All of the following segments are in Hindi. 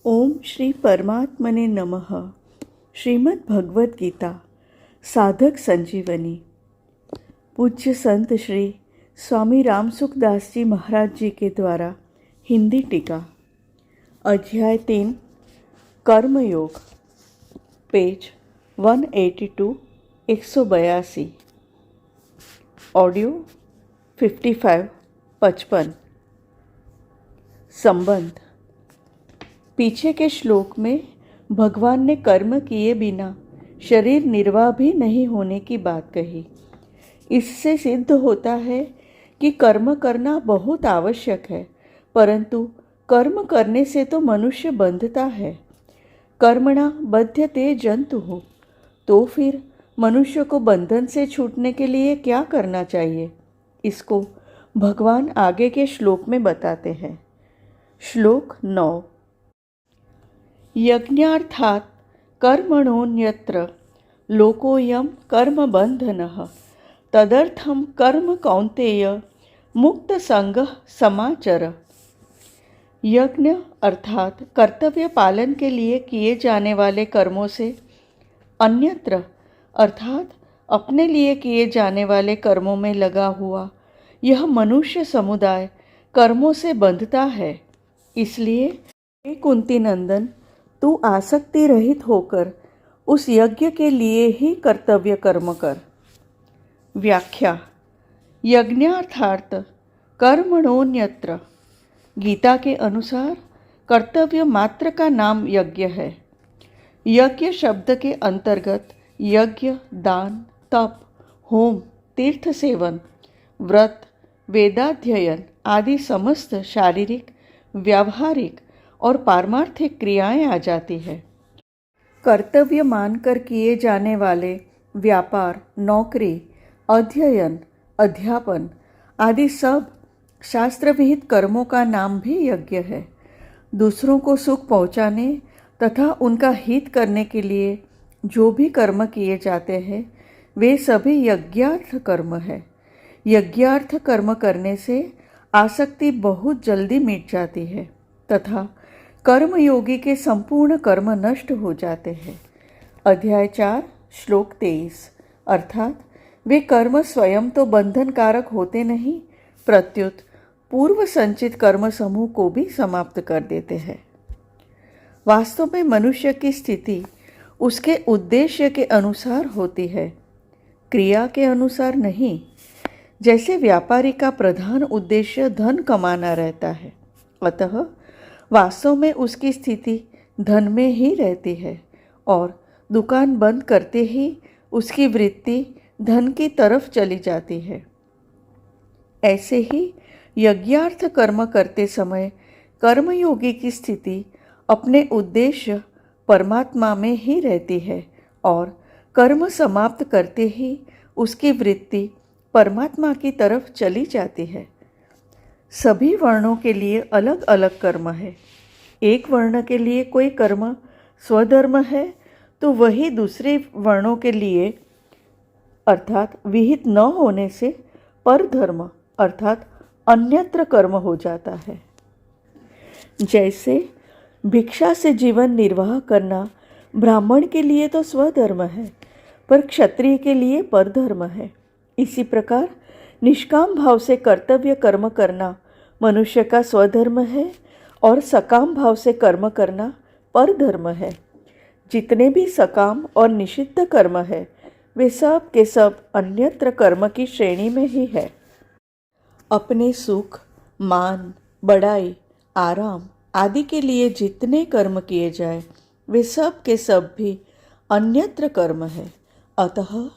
ओम श्री परमात्मने नमः। श्रीमद् भगवद गीता साधक संजीवनी। पूज्य संत श्री स्वामी रामसुखदास जी महाराज जी के द्वारा हिंदी टीका। अध्याय 3 कर्मयोग, पेज 182 182। ऑडियो 55 संबंध। पीछे के श्लोक में भगवान ने कर्म किए बिना शरीर निर्वाह भी नहीं होने की बात कही। इससे सिद्ध होता है कि कर्म करना बहुत आवश्यक है, परंतु कर्म करने से तो मनुष्य बंधता है। कर्मणा बध्यते जंतुः। तो फिर मनुष्य को बंधन से छूटने के लिए क्या करना चाहिए, इसको भगवान आगे के श्लोक में बताते हैं। श्लोक 9। यज्ञार्थात् कर्मणोऽन्यत्र लोकोऽयं कर्मबन्धनः तदर्थं कर्म कौन्तेय मुक्तसंगः समाचर। यज्ञ अर्थात कर्तव्य पालन के लिए किए जाने वाले कर्मों से अन्यत्र अर्थात अपने लिए किए जाने वाले कर्मों में लगा हुआ यह मनुष्य समुदाय कर्मों से बंधता है। इसलिए हे कुंती नंदन, तू आसक्ति रहित होकर उस यज्ञ के लिए ही कर्तव्य कर्म कर। व्याख्या। यज्ञार्थार्थ कर्मणोऽन्यत्र। गीता के अनुसार कर्तव्य मात्र का नाम यज्ञ है। यज्ञ शब्द के अंतर्गत यज्ञ, दान, तप, होम, तीर्थ सेवन, व्रत, वेदाध्ययन आदि समस्त शारीरिक, व्यावहारिक और पारमार्थिक क्रियाएं आ जाती है। कर्तव्य मानकर किए जाने वाले व्यापार, नौकरी, अध्ययन, अध्यापन आदि सब शास्त्र विहित कर्मों का नाम भी यज्ञ है। दूसरों को सुख पहुंचाने तथा उनका हित करने के लिए जो भी कर्म किए जाते हैं वे सभी यज्ञार्थ कर्म है। यज्ञार्थ कर्म करने से आसक्ति बहुत जल्दी मिट जाती है तथा कर्मयोगी के संपूर्ण कर्म नष्ट हो जाते हैं। अध्याय 4 श्लोक 23। अर्थात वे कर्म स्वयं तो बंधनकारक होते नहीं, प्रत्युत पूर्व संचित कर्म समूह को भी समाप्त कर देते हैं। वास्तव में मनुष्य की स्थिति उसके उद्देश्य के अनुसार होती है, क्रिया के अनुसार नहीं। जैसे व्यापारी का प्रधान उद्देश्य धन कमाना रहता है, अतः वास्तव में उसकी स्थिति धन में ही रहती है और दुकान बंद करते ही उसकी वृत्ति धन की तरफ चली जाती है। ऐसे ही यज्ञार्थ कर्म करते समय कर्मयोगी की स्थिति अपने उद्देश्य परमात्मा में ही रहती है और कर्म समाप्त करते ही उसकी वृत्ति परमात्मा की तरफ चली जाती है। सभी वर्णों के लिए अलग अलग कर्म है। एक वर्ण के लिए कोई कर्म स्वधर्म है तो वही दूसरे वर्णों के लिए अर्थात विहित न होने से परधर्म अर्थात अन्यत्र कर्म हो जाता है। जैसे भिक्षा से जीवन निर्वाह करना ब्राह्मण के लिए तो स्वधर्म है, पर क्षत्रिय के लिए परधर्म है। इसी प्रकार निष्काम भाव से कर्तव्य कर्म करना मनुष्य का स्वधर्म है और सकाम भाव से कर्म करना परधर्म है। जितने भी सकाम और निषिद्ध कर्म है वे सब के सब अन्यत्र कर्म की श्रेणी में ही है। अपने सुख, मान, बड़ाई, आराम आदि के लिए जितने कर्म किए जाए वे सब के सब भी अन्यत्र कर्म है। अतः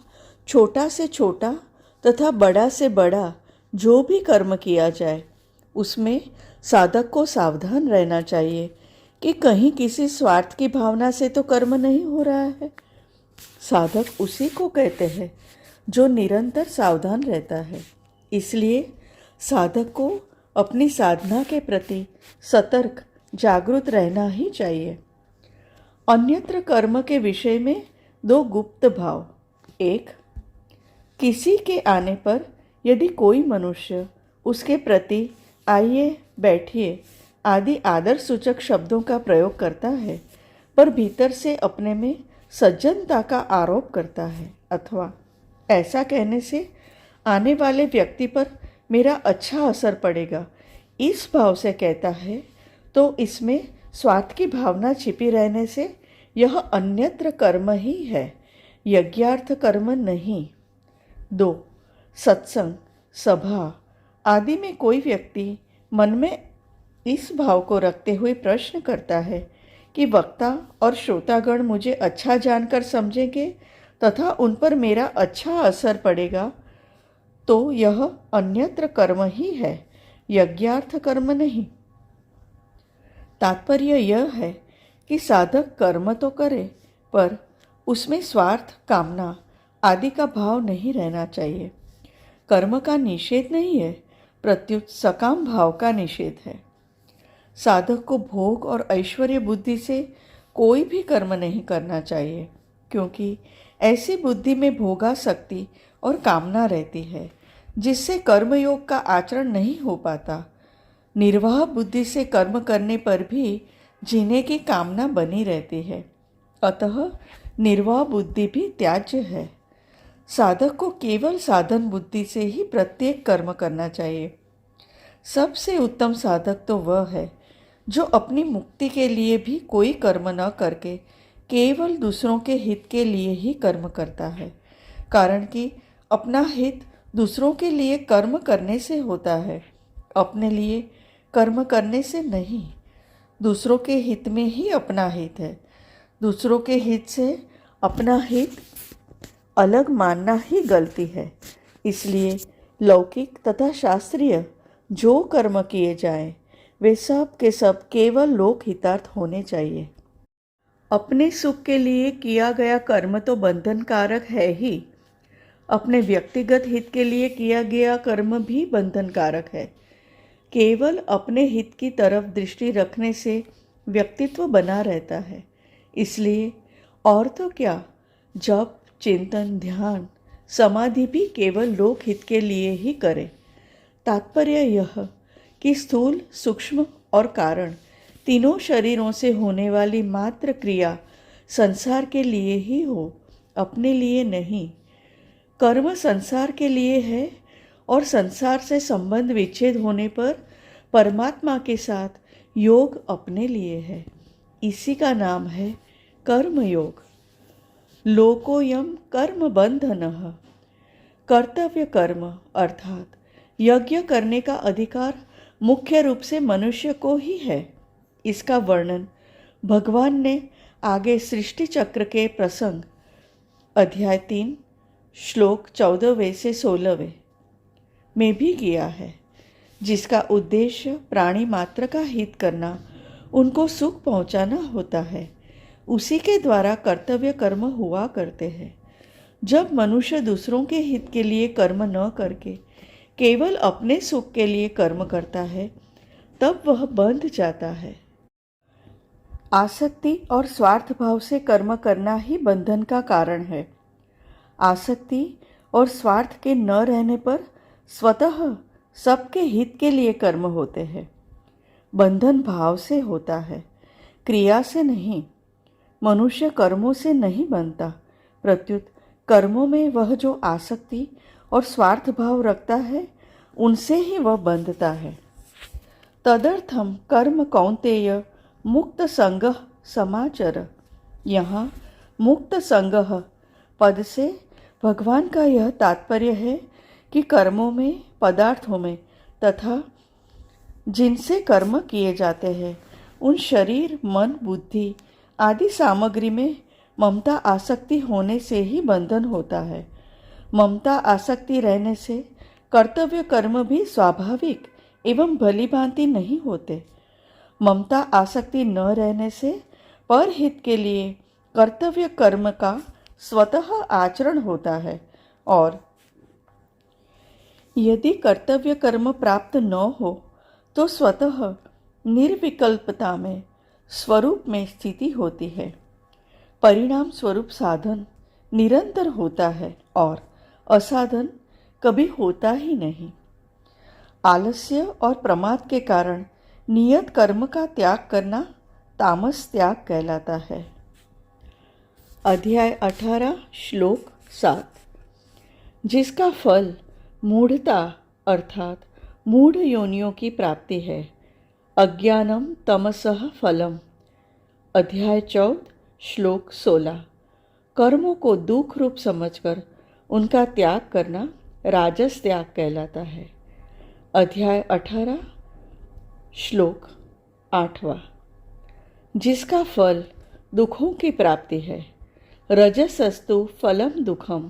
छोटा से छोटा तथा बड़ा से बड़ा जो भी कर्म किया जाए उसमें साधक को सावधान रहना चाहिए कि कहीं किसी स्वार्थ की भावना से तो कर्म नहीं हो रहा है। साधक उसी को कहते हैं जो निरंतर सावधान रहता है। इसलिए साधक को अपनी साधना के प्रति सतर्क, जागरूक रहना ही चाहिए। अन्यत्र कर्म के विषय में दो गुप्त भाव। एक, किसी के आने पर यदि कोई मनुष्य उसके प्रति आइए, बैठिए आदि आदर सूचक शब्दों का प्रयोग करता है, पर भीतर से अपने में सज्जनता का आरोप करता है, अथवा ऐसा कहने से आने वाले व्यक्ति पर मेरा अच्छा असर पड़ेगा, इस भाव से कहता है, तो इसमें स्वार्थ की भावना छिपी रहने से यह अन्यत्र कर्म ही है, यज्ञार्थ कर्म नहीं। 2. सत्संग, सभा आदि में कोई व्यक्ति मन में इस भाव को रखते हुए प्रश्न करता है कि वक्ता और श्रोतागण मुझे अच्छा जानकर समझेंगे तथा उन पर मेरा अच्छा असर पड़ेगा, तो यह अन्यत्र कर्म ही है, यज्ञार्थ कर्म नहीं। तात्पर्य यह है कि साधक कर्म तो करे, पर उसमें स्वार्थ, कामना आदि का भाव नहीं रहना चाहिए। कर्म का निषेध नहीं है, प्रत्युत सकाम भाव का निषेध है। साधक को भोग और ऐश्वर्य बुद्धि से कोई भी कर्म नहीं करना चाहिए, क्योंकि ऐसी बुद्धि में भोगासक्ति और कामना रहती है, जिससे कर्मयोग का आचरण नहीं हो पाता। निर्वाह बुद्धि से कर्म करने पर भी जीने की कामना बनी रहती है, अतः निर्वाह बुद्धि भी त्याज्य है। साधक को केवल साधन बुद्धि से ही प्रत्येक कर्म करना चाहिए। सबसे उत्तम साधक तो वह है जो अपनी मुक्ति के लिए भी कोई कर्म न करके केवल दूसरों के हित के लिए ही कर्म करता है, कारण कि अपना हित दूसरों के लिए कर्म करने से होता है, अपने लिए कर्म करने से नहीं। दूसरों के हित में ही अपना हित है, दूसरों के हित से अपना हित अलग मानना ही गलती है। इसलिए लौकिक तथा शास्त्रीय जो कर्म किए जाएं, वे सब के सब केवल लोक हितार्थ होने चाहिए। अपने सुख के लिए किया गया कर्म तो बंधन कारक है ही, अपने व्यक्तिगत हित के लिए किया गया कर्म भी बंधन कारक है। केवल अपने हित की तरफ दृष्टि रखने से व्यक्तित्व बना रहता है। इसलिए और तो क्या, जप, चिंतन, ध्यान, समाधि भी केवल लोक हित के लिए ही करें। तात्पर्य यह कि स्थूल, सूक्ष्म और कारण तीनों शरीरों से होने वाली मात्र क्रिया संसार के लिए ही हो, अपने लिए नहीं। कर्म संसार के लिए है और संसार से संबंध विच्छेद होने पर परमात्मा के साथ योग अपने लिए है। इसी का नाम है कर्म योग। लोकोयम कर्म बंधनः। कर्तव्य कर्म अर्थात यज्ञ करने का अधिकार मुख्य रूप से मनुष्य को ही है। इसका वर्णन भगवान ने आगे सृष्टि चक्र के प्रसंग अध्याय 3 श्लोक 14वें से 16वें में भी किया है, जिसका उद्देश्य प्राणी मात्र का हित करना, उनको सुख पहुंचाना होता है। उसी के द्वारा कर्तव्य कर्म हुआ करते हैं। जब मनुष्य दूसरों के हित के लिए कर्म न करके केवल अपने सुख के लिए कर्म करता है, तब वह बंध जाता है। आसक्ति और स्वार्थ भाव से कर्म करना ही बंधन का कारण है। आसक्ति और स्वार्थ के न रहने पर स्वतः सबके हित के लिए कर्म होते हैं। बंधन भाव से होता है, क्रिया से नहीं। मनुष्य कर्मों से नहीं बनता, प्रत्युत कर्मों में वह जो आसक्ति और स्वार्थ भाव रखता है, उनसे ही वह बंधता है। तदर्थम कर्म कौन्तेय मुक्त संगः समाचर। यहाँ मुक्त संगः पद से भगवान का यह तात्पर्य है कि कर्मों में, पदार्थों में तथा जिनसे कर्म किए जाते हैं, उन शरीर, मन, बुद्धि आदि सामग्री में ममता आसक्ति होने से ही बंधन होता है। ममता आसक्ति रहने से कर्तव्य कर्म भी स्वाभाविक एवं भली भांति नहीं होते। ममता आसक्ति न रहने से परहित के लिए कर्तव्य कर्म का स्वतः आचरण होता है, और यदि कर्तव्य कर्म प्राप्त न हो तो स्वतः निर्विकल्पता में, स्वरूप में स्थिति होती है। परिणाम स्वरूप साधन निरंतर होता है और असाधन कभी होता ही नहीं। आलस्य और प्रमाद के कारण नियत कर्म का त्याग करना तामस त्याग कहलाता है। अध्याय 18 श्लोक 7। जिसका फल मूढ़ता अर्थात मूढ़ योनियों की प्राप्ति है। अज्ञानम तमसः फलम। अध्याय 14 श्लोक 16। कर्मों को दुख रूप समझकर उनका त्याग करना राजस त्याग कहलाता है। अध्याय 18 श्लोक 8वां। जिसका फल दुखों की प्राप्ति है। रजसस्तु फलम दुखम।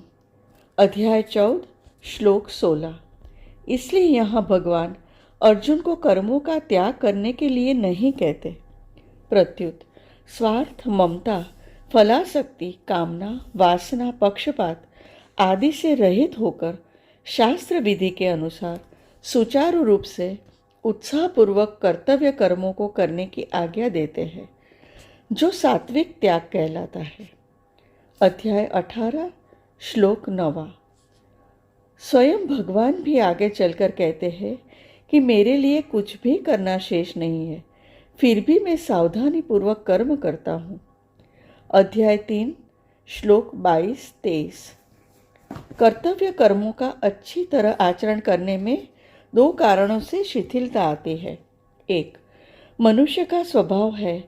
अध्याय 14 श्लोक 16। इसलिए यहाँ भगवान अर्जुन को कर्मों का त्याग करने के लिए नहीं कहते, प्रत्युत स्वार्थ, ममता, फलासक्ति, कामना, वासना, पक्षपात आदि से रहित होकर शास्त्र विधि के अनुसार सुचारू रूप से उत्साहपूर्वक कर्तव्य कर्मों को करने की आज्ञा देते हैं, जो सात्विक त्याग कहलाता है। अध्याय 18 श्लोक 9। स्वयं भगवान भी आगे चलकर कहते हैं कि मेरे लिए कुछ भी करना शेष नहीं है, फिर भी मैं सावधानी पूर्वक कर्म करता हूँ। अध्याय 3 श्लोक 22-23। कर्तव्य कर्मों का अच्छी तरह आचरण करने में दो कारणों से शिथिलता आती है। एक, मनुष्य का स्वभाव है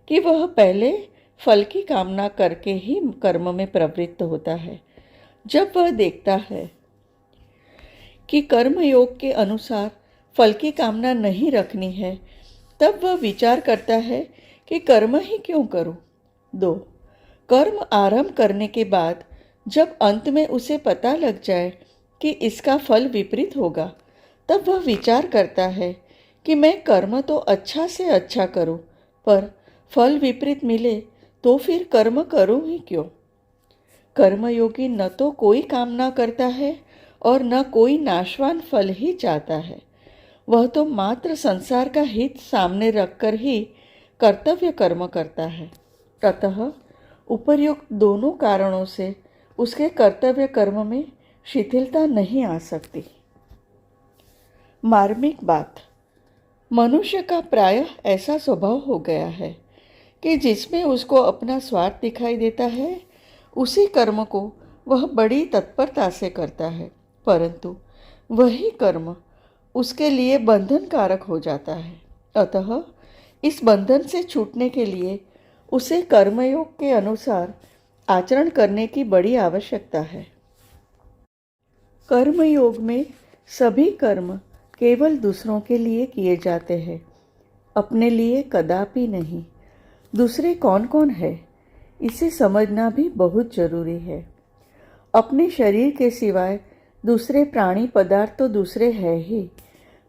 कि वह पहले फल की कामना करके ही कर्म में प्रवृत्त होता है। जब वह देखता है कि कर्म योग के अनुसार फल की कामना नहीं रखनी है, तब वह विचार करता है कि कर्म ही क्यों करूं। 2, कर्म आरंभ करने के बाद जब अंत में उसे पता लग जाए कि इसका फल विपरीत होगा, तब वह विचार करता है कि मैं कर्म तो अच्छा से अच्छा करूं, पर फल विपरीत मिले तो फिर कर्म करूं ही क्यों। कर्मयोगी न तो कोई कामना करता है और न कोई नाशवान फल ही चाहता है। वह तो मात्र संसार का हित सामने रखकर ही कर्तव्य कर्म करता है। अतः उपर्युक्त दोनों कारणों से उसके कर्तव्य कर्म में शिथिलता नहीं आ सकती। मार्मिक बात, मनुष्य का प्रायः ऐसा स्वभाव हो गया है कि जिसमें उसको अपना स्वार्थ दिखाई देता है, उसी कर्म को वह बड़ी तत्परता से करता है, परंतु वही कर्म उसके लिए बंधनकारक हो जाता है। अतः इस बंधन से छूटने के लिए उसे कर्मयोग के अनुसार आचरण करने की बड़ी आवश्यकता है। कर्मयोग में सभी कर्म केवल दूसरों के लिए किए जाते हैं, अपने लिए कदापि नहीं। दूसरे कौन कौन है, इसे समझना भी बहुत जरूरी है। अपने शरीर के सिवाय दूसरे प्राणी पदार्थ तो दूसरे हैं ही,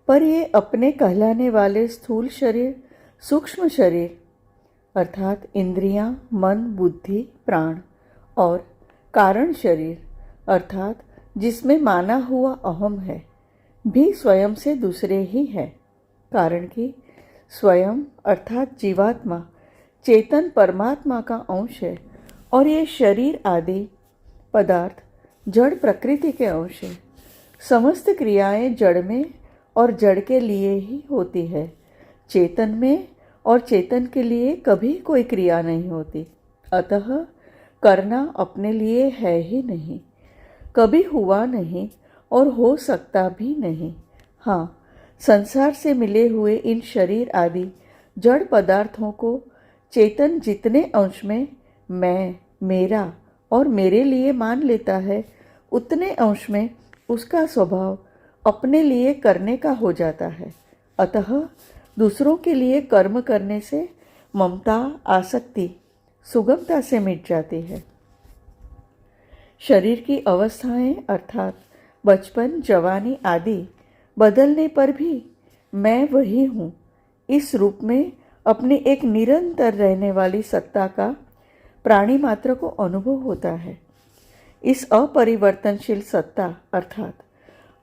पर ये अपने कहलाने वाले स्थूल शरीर, सूक्ष्म शरीर अर्थात इंद्रियां, मन, बुद्धि, प्राण और कारण शरीर अर्थात जिसमें माना हुआ अहम है, भी स्वयं से दूसरे ही है। कारण कि स्वयं अर्थात जीवात्मा चेतन परमात्मा का अंश है और ये शरीर आदि पदार्थ जड़ प्रकृति के अंश है। समस्त क्रियाएं जड़ में और जड़ के लिए ही होती है। चेतन में और चेतन के लिए कभी कोई क्रिया नहीं होती। अतः करना अपने लिए है ही नहीं, कभी हुआ नहीं और हो सकता भी नहीं। हाँ, संसार से मिले हुए इन शरीर आदि जड़ पदार्थों को चेतन जितने अंश में मैं, मेरा और मेरे लिए मान लेता है, उतने अंश में उसका स्वभाव अपने लिए करने का हो जाता है। अतः दूसरों के लिए कर्म करने से ममता, आसक्ति सुगमता से मिट जाती है। शरीर की अवस्थाएं अर्थात बचपन, जवानी आदि बदलने पर भी मैं वही हूँ, इस रूप में अपनी एक निरंतर रहने वाली सत्ता का प्राणी मात्र को अनुभव होता है। इस अपरिवर्तनशील सत्ता अर्थात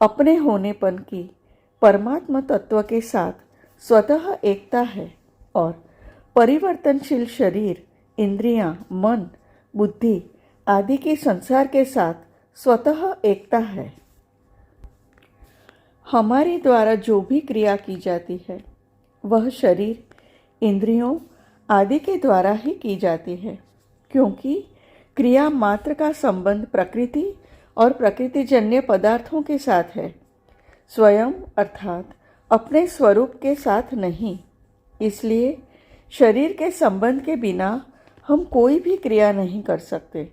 अपने होनेपन की परमात्मा तत्व के साथ स्वतः एकता है और परिवर्तनशील शरीर, इंद्रियां, मन, बुद्धि आदि के संसार के साथ स्वतः एकता है। हमारे द्वारा जो भी क्रिया की जाती है वह शरीर इंद्रियों आदि के द्वारा ही की जाती है, क्योंकि क्रिया मात्र का संबंध प्रकृति और प्रकृतिजन्य पदार्थों के साथ है, स्वयं अर्थात अपने स्वरूप के साथ नहीं। इसलिए शरीर के संबंध के बिना हम कोई भी क्रिया नहीं कर सकते।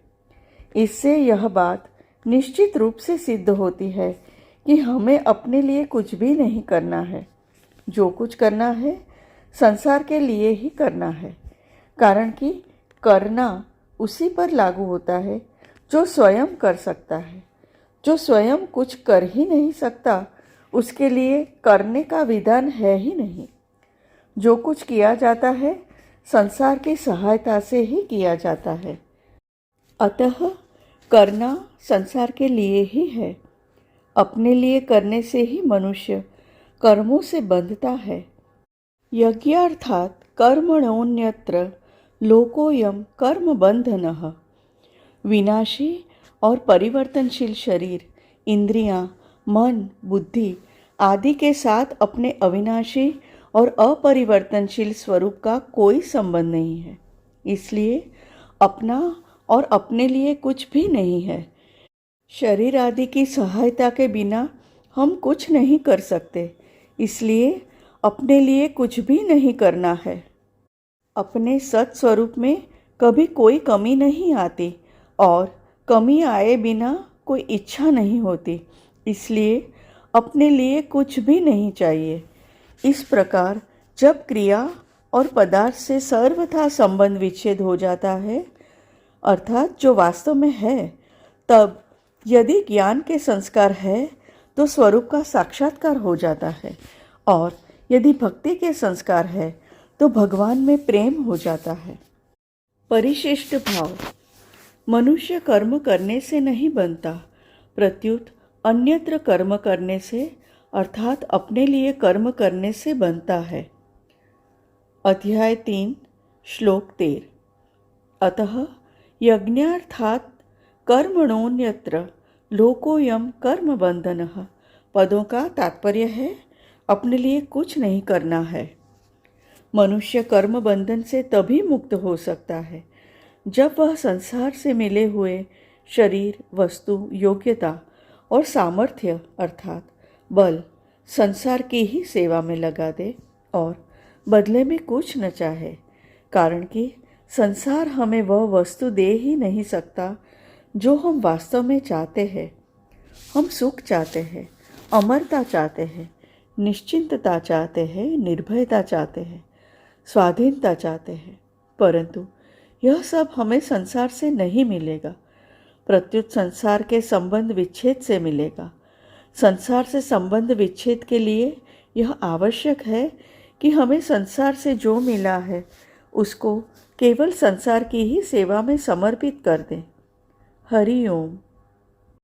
इससे यह बात निश्चित रूप से सिद्ध होती है कि हमें अपने लिए कुछ भी नहीं करना है। जो कुछ करना है संसार के लिए ही करना है, कारण कि करना उसी पर लागू होता है जो स्वयं कर सकता है। जो स्वयं कुछ कर ही नहीं सकता, उसके लिए करने का विधान है ही नहीं। जो कुछ किया जाता है संसार की सहायता से ही किया जाता है, अतः करना संसार के लिए ही है। अपने लिए करने से ही मनुष्य कर्मों से बंधता है। यज्ञार्थात कर्मणोऽन्यत्र लोकोऽयं कर्मबन्धनः। विनाशी और परिवर्तनशील शरीर, इंद्रियां, मन, बुद्धि आदि के साथ अपने अविनाशी और अपरिवर्तनशील स्वरूप का कोई संबंध नहीं है। इसलिए अपना और अपने लिए कुछ भी नहीं है। शरीर आदि की सहायता के बिना हम कुछ नहीं कर सकते, इसलिए अपने लिए कुछ भी नहीं करना है। अपने सत स्वरूप में कभी कोई कमी नहीं आती और कमी आए बिना कोई इच्छा नहीं होती, इसलिए अपने लिए कुछ भी नहीं चाहिए। इस प्रकार जब क्रिया और पदार्थ से सर्वथा संबंध विच्छेद हो जाता है, अर्थात जो वास्तव में है, तब यदि ज्ञान के संस्कार है तो स्वरूप का साक्षात्कार हो जाता है, और यदि भक्ति के संस्कार है तो भगवान में प्रेम हो जाता है। परिशिष्ट भाव। मनुष्य कर्म करने से नहीं बनता, प्रत्युत अन्यत्र कर्म करने से अर्थात अपने लिए कर्म करने से बनता है। अध्याय 3 श्लोक 13। अतः यज्ञार्थात कर्मणोऽन्यत्र लोकोऽयं कर्मबन्धनः। पदों का तात्पर्य है अपने लिए कुछ नहीं करना है। मनुष्य कर्म बंधन से तभी मुक्त हो सकता है जब वह संसार से मिले हुए शरीर, वस्तु, योग्यता और सामर्थ्य अर्थात बल संसार की ही सेवा में लगा दे और बदले में कुछ न चाहे, कारण कि संसार हमें वह वस्तु दे ही नहीं सकता जो हम वास्तव में चाहते हैं। हम सुख चाहते हैं, अमरता चाहते हैं, निश्चिंतता चाहते हैं, निर्भयता चाहते हैं, स्वाधीनता चाहते हैं, परंतु यह सब हमें संसार से नहीं मिलेगा, प्रत्युत संसार के संबंध विच्छेद से मिलेगा। संसार से संबंध विच्छेद के लिए यह आवश्यक है कि हमें संसार से जो मिला है उसको केवल संसार की ही सेवा में समर्पित कर दें। हरि ओम।